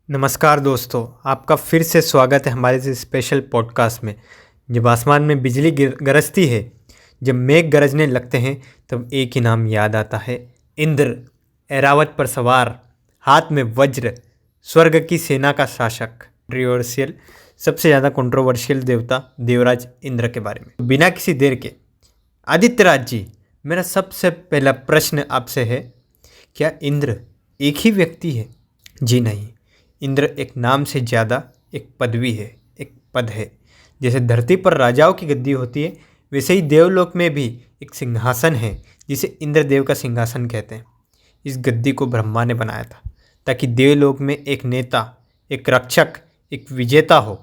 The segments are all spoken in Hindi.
नमस्कार दोस्तों, आपका फिर से स्वागत है हमारे इस स्पेशल पॉडकास्ट में। जब आसमान में बिजली गरजती है, जब मेघ गरजने लगते हैं, तब एक ही नाम याद आता है, इंद्र। ऐरावत पर सवार, हाथ में वज्र, स्वर्ग की सेना का शासक। कंट्रोवर्शियल, सबसे ज़्यादा कंट्रोवर्शियल देवता देवराज इंद्र के बारे में। बिना किसी देर के आदित्यराज जी, मेरा सबसे पहला प्रश्न आपसे है, क्या इंद्र एक ही व्यक्ति है? जी नहीं, इंद्र एक नाम से ज़्यादा एक पदवी है, एक पद है। जैसे धरती पर राजाओं की गद्दी होती है, वैसे ही देवलोक में भी एक सिंहासन है जिसे इंद्रदेव का सिंहासन कहते हैं। इस गद्दी को ब्रह्मा ने बनाया था ताकि देवलोक में एक नेता, एक रक्षक, एक विजेता हो।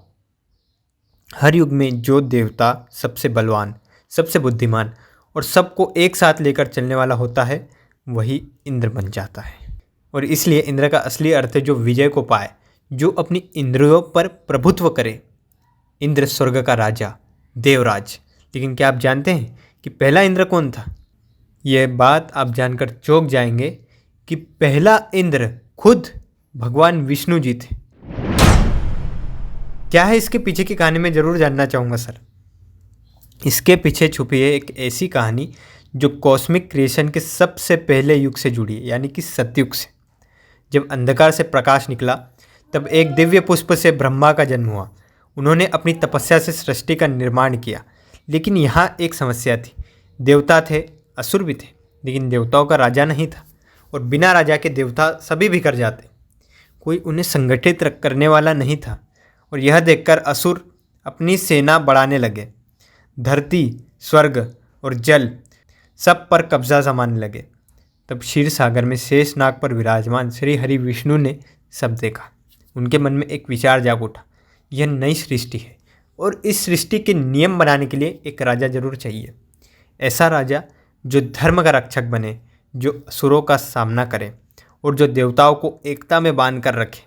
हर युग में जो देवता सबसे बलवान, सबसे बुद्धिमान और सबको एक साथ लेकर चलने वाला होता है, वही इंद्र बन जाता है। और इसलिए इंद्र का असली अर्थ है जो विजय को पाए, जो अपनी इंद्रियों पर प्रभुत्व करे। इंद्र स्वर्ग का राजा, देवराज। लेकिन क्या आप जानते हैं कि पहला इंद्र कौन था? यह बात आप जानकर चौंक जाएंगे कि पहला इंद्र खुद भगवान विष्णु जी थे। क्या है इसके पीछे की कहानी, मैं ज़रूर जानना चाहूँगा सर। इसके पीछे छुपी है एक ऐसी कहानी जो कॉस्मिक क्रिएशन के सबसे पहले युग से जुड़ी है, यानी कि सतयुग से। जब अंधकार से प्रकाश निकला, तब एक दिव्य पुष्प से ब्रह्मा का जन्म हुआ। उन्होंने अपनी तपस्या से सृष्टि का निर्माण किया। लेकिन यहाँ एक समस्या थी। देवता थे, असुर भी थे, लेकिन देवताओं का राजा नहीं था। और बिना राजा के देवता सभी भी कर जाते, कोई उन्हें संगठित करने वाला नहीं था। और यह देखकर असुर अपनी सेना बढ़ाने लगे। धरती, स्वर्ग और जल सब पर कब्जा जमाने लगे। तब क्षीर सागर में शेषनाग पर विराजमान श्री हरि विष्णु ने सब देखा। उनके मन में एक विचार जाग उठा, यह नई सृष्टि है और इस सृष्टि के नियम बनाने के लिए एक राजा जरूर चाहिए। ऐसा राजा जो धर्म का रक्षक बने, जो असुरों का सामना करे और जो देवताओं को एकता में बांध कर रखे।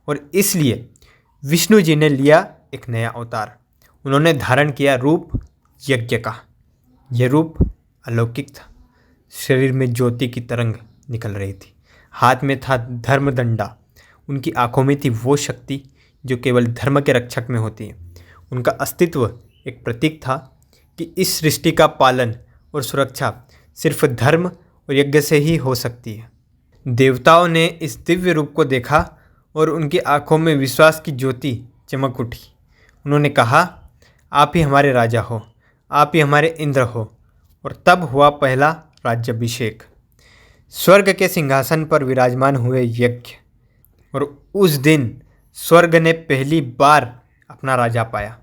और इसलिए विष्णु जी ने लिया एक नया अवतार। उन्होंने धारण किया रूप यज्ञ का। यह रूप अलौकिक था। शरीर में ज्योति की तरंग निकल रही थी, हाथ में था धर्मदंडा। उनकी आंखों में थी वो शक्ति जो केवल धर्म के रक्षक में होती है। उनका अस्तित्व एक प्रतीक था कि इस सृष्टि का पालन और सुरक्षा सिर्फ धर्म और यज्ञ से ही हो सकती है। देवताओं ने इस दिव्य रूप को देखा और उनकी आंखों में विश्वास की ज्योति चमक उठी। उन्होंने कहा, आप ही हमारे राजा हो, आप ही हमारे इंद्र हो। और तब हुआ पहला राज्याभिषेक। स्वर्ग के सिंहासन पर विराजमान हुए यज्ञ। और उस दिन स्वर्ग ने पहली बार अपना राजा पाया।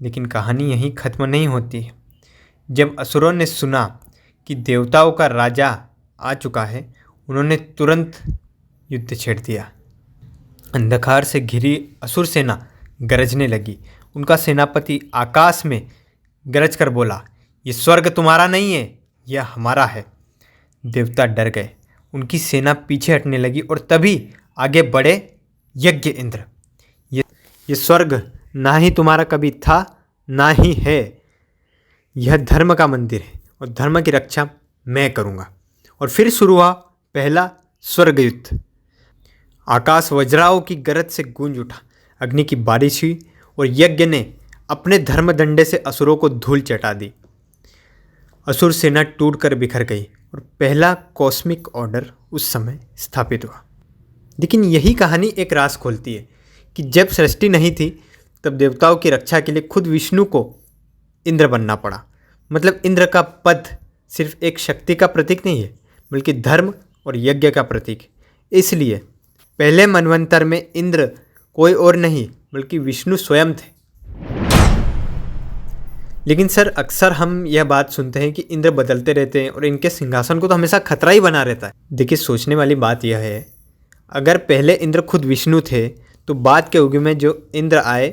लेकिन कहानी यहीं खत्म नहीं होती है। जब असुरों ने सुना कि देवताओं का राजा आ चुका है, उन्होंने तुरंत युद्ध छेड़ दिया। अंधकार से घिरी असुर सेना गरजने लगी। उनका सेनापति आकाश में गरज कर बोला, ये स्वर्ग तुम्हारा नहीं है, यह हमारा है। देवता डर गए, उनकी सेना पीछे हटने लगी और तभी आगे बढ़े यज्ञ इंद्र। ये स्वर्ग ना ही तुम्हारा कभी था, ना ही है। यह धर्म का मंदिर है और धर्म की रक्षा मैं करूँगा। और फिर शुरू हुआ पहला स्वर्ग युद्ध। आकाश वज्राओं की गरज से गूंज उठा, अग्नि की बारिश हुई और यज्ञ ने अपने धर्मदंडे से असुरों को धूल चटा दी। असुर सेना टूटकर बिखर गई और पहला कॉस्मिक ऑर्डर उस समय स्थापित हुआ। लेकिन यही कहानी एक राज खोलती है कि जब सृष्टि नहीं थी, तब देवताओं की रक्षा के लिए खुद विष्णु को इंद्र बनना पड़ा। मतलब इंद्र का पद सिर्फ एक शक्ति का प्रतीक नहीं है, बल्कि धर्म और यज्ञ का प्रतीक। इसलिए पहले मनवंतर में इंद्र कोई और नहीं बल्कि विष्णु स्वयं थे। लेकिन सर, अक्सर हम यह बात सुनते हैं कि इंद्र बदलते रहते हैं और इनके सिंहासन को तो हमेशा खतरा ही बना रहता है। देखिए, सोचने वाली बात यह है, अगर पहले इंद्र खुद विष्णु थे, तो बाद के युग में जो इंद्र आए,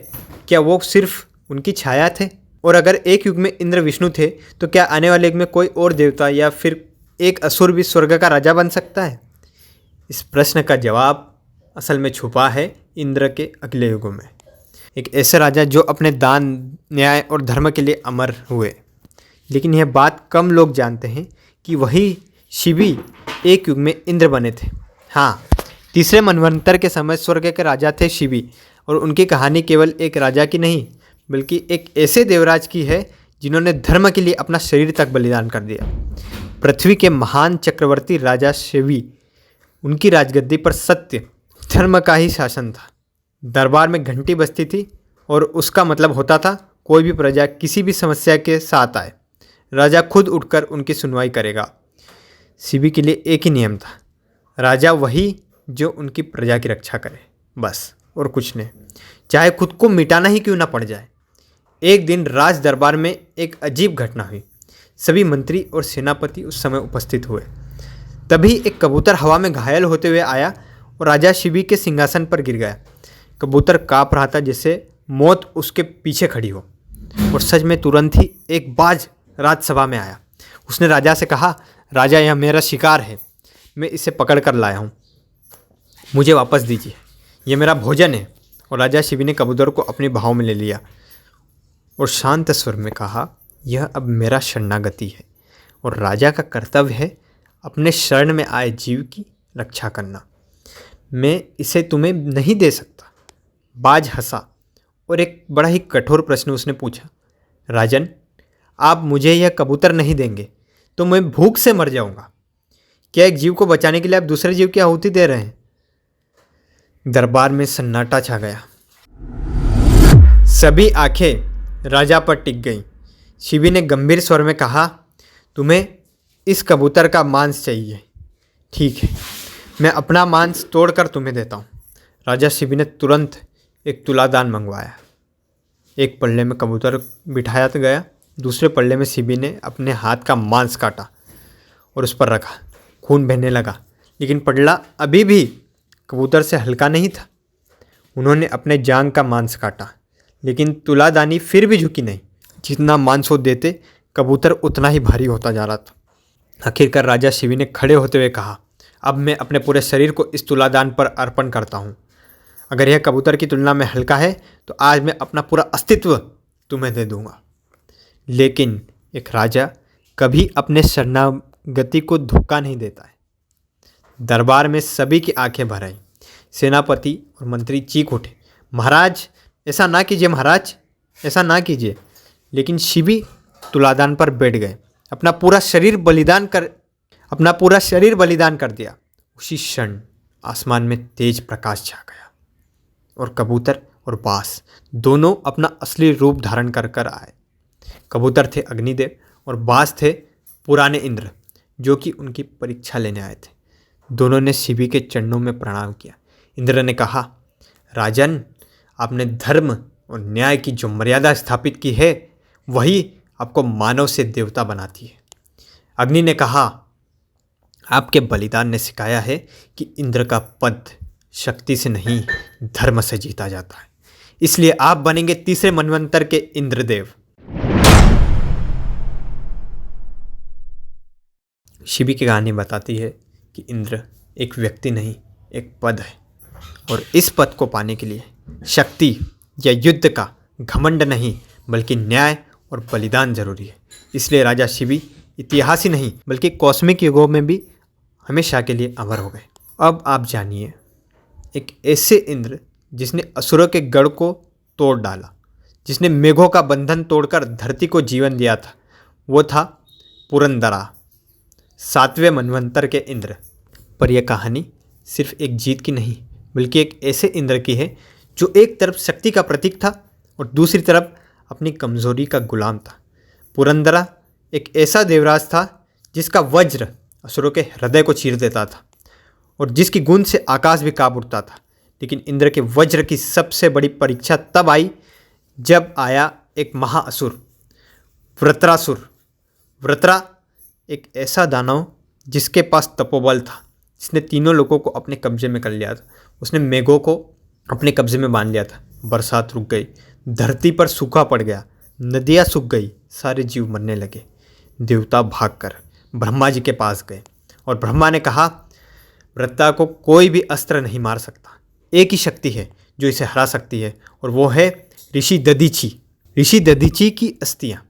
क्या वो सिर्फ उनकी छाया थे? और अगर एक युग में इंद्र विष्णु थे, तो क्या आने वाले युग में कोई और देवता या फिर एक असुर भी स्वर्ग का राजा बन सकता है? इस प्रश्न का जवाब असल में छुपा है इंद्र के अगले युगों में। एक ऐसे राजा जो अपने दान, न्याय और धर्म के लिए अमर हुए। लेकिन यह बात कम लोग जानते हैं कि वही शिवी एक युग में इंद्र बने थे। हाँ, तीसरे मनवंतर के समय स्वर्ग के राजा थे शिवी, और उनकी कहानी केवल एक राजा की नहीं बल्कि एक ऐसे देवराज की है जिन्होंने धर्म के लिए अपना शरीर तक बलिदान कर दिया। पृथ्वी के महान चक्रवर्ती राजा शिवी, उनकी राजगद्दी पर सत्य धर्म का ही शासन था। दरबार में घंटी बजती थी और उसका मतलब होता था कोई भी प्रजा किसी भी समस्या के साथ आए, राजा खुद उठकर उनकी सुनवाई करेगा। शिवी के लिए एक ही नियम था, राजा वही जो उनकी प्रजा की रक्षा करे, बस और कुछ नहीं, चाहे खुद को मिटाना ही क्यों ना पड़ जाए। एक दिन राज दरबार में एक अजीब घटना हुई। सभी मंत्री और सेनापति उस समय उपस्थित हुए। तभी एक कबूतर हवा में घायल होते हुए आया और राजा शिवी के सिंहासन पर गिर गया। कबूतर काँप रहा था जैसे मौत उसके पीछे खड़ी हो। और सच में तुरंत ही एक बाज राजसभा में आया। उसने राजा से कहा, राजा, यह मेरा शिकार है, मैं इसे पकड़ कर लाया हूँ, मुझे वापस दीजिए, यह मेरा भोजन है। और राजा शिवी ने कबूतर को अपने भाव में ले लिया और शांत स्वर में कहा, यह अब मेरा शरणागति है और राजा का कर्तव्य है अपने शरण में आए जीव की रक्षा करना। मैं इसे तुम्हें नहीं दे सकता। बाज हंसा और एक बड़ा ही कठोर प्रश्न उसने पूछा, राजन, आप मुझे यह कबूतर नहीं देंगे तो मैं भूख से मर जाऊंगा। क्या एक जीव को बचाने के लिए आप दूसरे जीव की आहुति दे रहे हैं? दरबार में सन्नाटा छा गया। सभी आंखें राजा पर टिक गईं। शिवी ने गंभीर स्वर में कहा, तुम्हें इस कबूतर का मांस चाहिए, ठीक है, मैं अपना मांस तोड़कर तुम्हें देता हूँ। राजा शिवी ने तुरंत एक तुलादान मंगवाया। एक पल्ले में कबूतर बिठाया गया, दूसरे पल्ले में शिवी ने अपने हाथ का मांस काटा और उस पर रखा। खून बहने लगा, लेकिन पल्ला अभी भी कबूतर से हल्का नहीं था। उन्होंने अपने जांग का मांस काटा, लेकिन तुलादानी फिर भी झुकी नहीं। जितना मांस वो देते, कबूतर उतना ही भारी होता जा रहा था। आखिरकार राजा शिवी ने खड़े होते हुए कहा, अब मैं अपने पूरे शरीर को इस तुलादान पर अर्पण करता हूँ। अगर यह कबूतर की तुलना में हल्का है तो आज मैं अपना पूरा अस्तित्व तुम्हें दे दूँगा। लेकिन एक राजा कभी अपने शरणागति को धोखा नहीं देता है। दरबार में सभी की आंखें भर आईं। सेनापति और मंत्री चीख उठे, महाराज, ऐसा ना कीजिए, महाराज, ऐसा ना कीजिए। लेकिन शिवी तुलादान पर बैठ गए, अपना पूरा शरीर बलिदान कर दिया। उसी क्षण आसमान में तेज प्रकाश छा गया और कबूतर और बाज दोनों अपना असली रूप धारण कर कर आए। कबूतर थे अग्निदेव और बाज थे पुराने इंद्र, जो कि उनकी परीक्षा लेने आए थे। दोनों ने शिवी के चरणों में प्रणाम किया। इंद्र ने कहा, राजन, आपने धर्म और न्याय की जो मर्यादा स्थापित की है वही आपको मानव से देवता बनाती है। अग्नि ने कहा, आपके बलिदान ने सिखाया है कि इंद्र का पद शक्ति से नहीं धर्म से जीता जाता है, इसलिए आप बनेंगे तीसरे मनवंतर के इंद्रदेव। शिवी की कहानी बताती है कि इंद्र एक व्यक्ति नहीं, एक पद है, और इस पद को पाने के लिए शक्ति या युद्ध का घमंड नहीं बल्कि न्याय और बलिदान जरूरी है। इसलिए राजा शिवी इतिहास ही नहीं बल्कि कॉस्मिक युगों में भी हमेशा के लिए अमर हो गए। अब आप जानिए एक ऐसे इंद्र जिसने असुरों के गढ़ को तोड़ डाला, जिसने मेघों का बंधन तोड़कर धरती को जीवन दिया था। वो था पुरंदरा, 7वें मनवंतर के इंद्र। पर यह कहानी सिर्फ एक जीत की नहीं बल्कि एक ऐसे इंद्र की है जो एक तरफ शक्ति का प्रतीक था और दूसरी तरफ अपनी कमजोरी का गुलाम था। पुरंदरा एक ऐसा देवराज था जिसका वज्र असुरों के हृदय को चीर देता था और जिसकी गूंज से आकाश भी कांप उठता था। लेकिन इंद्र के वज्र की सबसे बड़ी परीक्षा तब आई जब आया एक महाअसुर, वृत्रासुर। वृत्रा एक ऐसा दानव जिसके पास तपोबल था, जिसने तीनों लोगों को अपने कब्जे में कर लिया था। उसने मेघों को अपने कब्जे में बांध लिया था। बरसात रुक गई, धरती पर सूखा पड़ गया, नदियाँ सूख गई, सारे जीव मरने लगे। देवता भागकर ब्रह्मा जी के पास गए और ब्रह्मा ने कहा, वृत्रा को कोई भी अस्त्र नहीं मार सकता, एक ही शक्ति है जो इसे हरा सकती है और वो है ऋषि दधीची। ऋषि दधीची की अस्थियाँ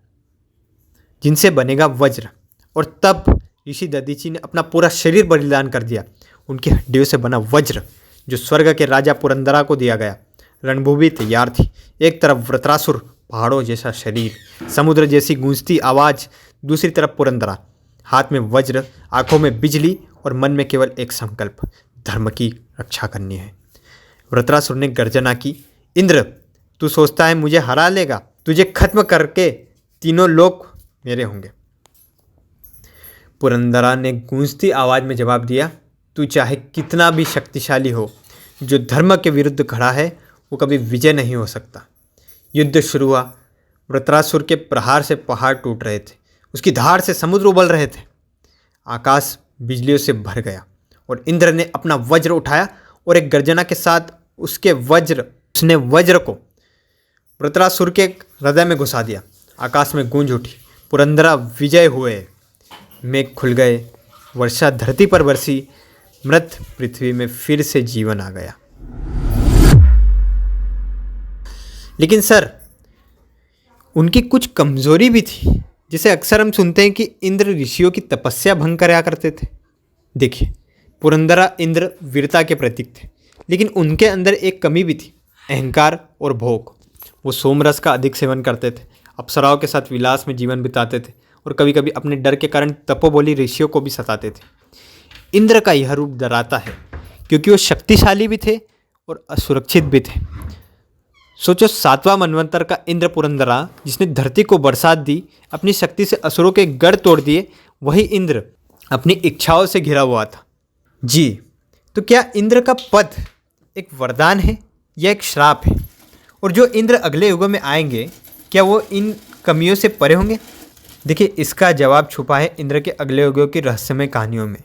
जिनसे बनेगा वज्र। और तब ऋषि दधीची ने अपना पूरा शरीर बलिदान कर दिया। उनकी हड्डियों से बना वज्र जो स्वर्ग के राजा पुरंदरा को दिया गया। रणभूमि तैयार थी। एक तरफ वृत्रासुर, पहाड़ों जैसा शरीर, समुद्र जैसी गूंजती आवाज़, दूसरी तरफ पुरंदरा, हाथ में वज्र, आंखों में बिजली और मन में केवल एक संकल्प, धर्म की रक्षा करनी है। वृत्रासुर ने गर्जना की, इंद्र, तू सोचता है मुझे हरा लेगा? तुझे खत्म करके तीनों लोक मेरे होंगे। पुरंदरा ने गूंजती आवाज़ में जवाब दिया, तू चाहे कितना भी शक्तिशाली हो, जो धर्म के विरुद्ध खड़ा है वो कभी विजय नहीं हो सकता। युद्ध शुरू हुआ। वृत्रासुर के प्रहार से पहाड़ टूट रहे थे, उसकी धार से समुद्र उबल रहे थे, आकाश बिजलियों से भर गया और इंद्र ने अपना वज्र उठाया और एक गर्जना के साथ उसने वज्र को वृत्रासुर के हृदय में घुसा दिया। आकाश में गूंज उठी, पुरंदरा विजय हुए। मेघ खुल गए, वर्षा धरती पर बरसी, मृत पृथ्वी में फिर से जीवन आ गया। लेकिन सर, उनकी कुछ कमजोरी भी थी, जिसे अक्सर हम सुनते हैं कि इंद्र ऋषियों की तपस्या भंग कराया करते थे। देखिए, पुरंदरा इंद्र वीरता के प्रतीक थे, लेकिन उनके अंदर एक कमी भी थी, अहंकार और भोग। वो सोमरस का अधिक सेवन करते थे, अप्सराओं के साथ विलास में जीवन बिताते थे और कभी कभी अपने डर के कारण तपोबली ऋषियों को भी सताते थे। इंद्र का यह रूप डराता है क्योंकि वो शक्तिशाली भी थे और असुरक्षित भी थे। सोचो, 7वां मनवंतर का इंद्र पुरंदरा, जिसने धरती को बरसात दी, अपनी शक्ति से असुरों के गढ़ तोड़ दिए, वही इंद्र अपनी इच्छाओं से घिरा हुआ था। जी, तो क्या इंद्र का पद एक वरदान है या एक श्राप है? और जो इंद्र अगले युगों में आएंगे, क्या वो इन कमियों से परे होंगे? देखिए, इसका जवाब छुपा है इंद्र के अगले युगों की रहस्यमय कहानियों में।